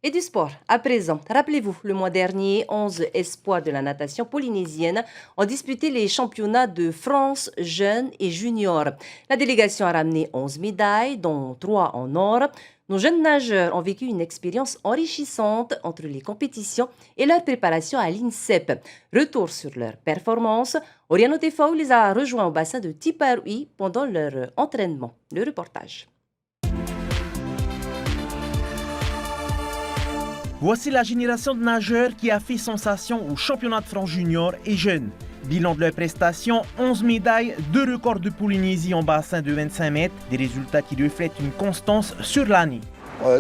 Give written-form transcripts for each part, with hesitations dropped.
Et du sport, à présent, rappelez-vous, le mois dernier, 11 espoirs de la natation polynésienne ont disputé les championnats de France jeunes et juniors. La délégation a ramené 11 médailles, dont 3 en or. Nos jeunes nageurs ont vécu une expérience enrichissante entre les compétitions et leur préparation à l'INSEP. Retour sur leur performance, Oriano Tefao les a rejoints au bassin de Tiparui pendant leur entraînement. Le reportage. Voici la génération de nageurs qui a fait sensation au championnat de France junior et jeunes. Bilan de leurs prestations, 11 médailles, 2 records de Polynésie en bassin de 25 mètres, des résultats qui reflètent une constance sur l'année.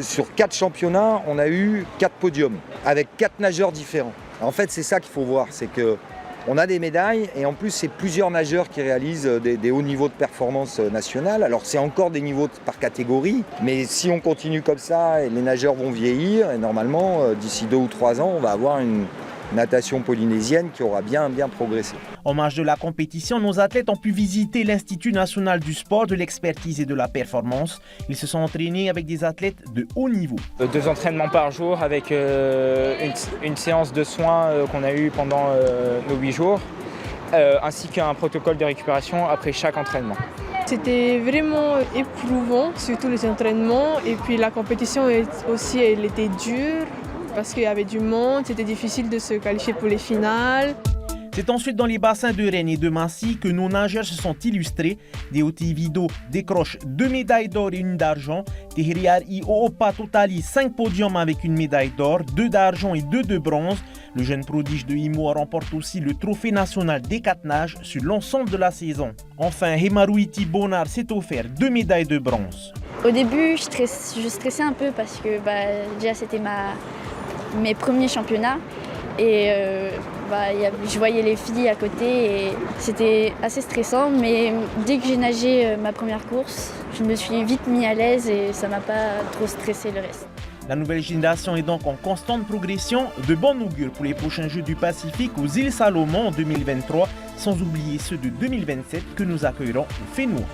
Sur 4 championnats, on a eu 4 podiums, avec 4 nageurs différents. En fait, c'est ça qu'il faut voir, c'est qu'on a des médailles et en plus, c'est plusieurs nageurs qui réalisent des hauts niveaux de performance nationale. Alors, c'est encore des niveaux par catégorie, mais si on continue comme ça, les nageurs vont vieillir et normalement, d'ici 2 ou 3 ans, on va avoir une natation polynésienne qui aura bien progressé. En marge de la compétition, nos athlètes ont pu visiter l'Institut national du sport, de l'expertise et de la performance. Ils se sont entraînés avec des athlètes de haut niveau. 2 entraînements par jour avec une séance de soins qu'on a eue pendant nos 8 jours, ainsi qu'un protocole de récupération après chaque entraînement. C'était vraiment éprouvant, surtout les entraînements. Et puis la compétition aussi, elle était dure parce qu'il y avait du monde, c'était difficile de se qualifier pour les finales. C'est ensuite dans les bassins de Rennes et de Massy que nos nageurs se sont illustrés. Deotivido décroche 2 médailles d'or et 1 d'argent. Teheriar I'oopa totalise 5 podiums avec 1 médaille d'or, 2 d'argent et 2 de bronze. Le jeune prodige de Imo remporte aussi le trophée national des 4 nages sur l'ensemble de la saison. Enfin, Hemaruiti Bonar s'est offert 2 médailles de bronze. Au début, je stressais un peu parce que déjà c'était mes premiers championnats. Et je voyais les filles à côté et c'était assez stressant, mais dès que j'ai nagé ma première course, je me suis vite mis à l'aise et ça m'a pas trop stressé le reste. La nouvelle génération est donc en constante progression, de bon augure pour les prochains Jeux du Pacifique aux îles Salomon en 2023, sans oublier ceux de 2027 que nous accueillerons au Fénois.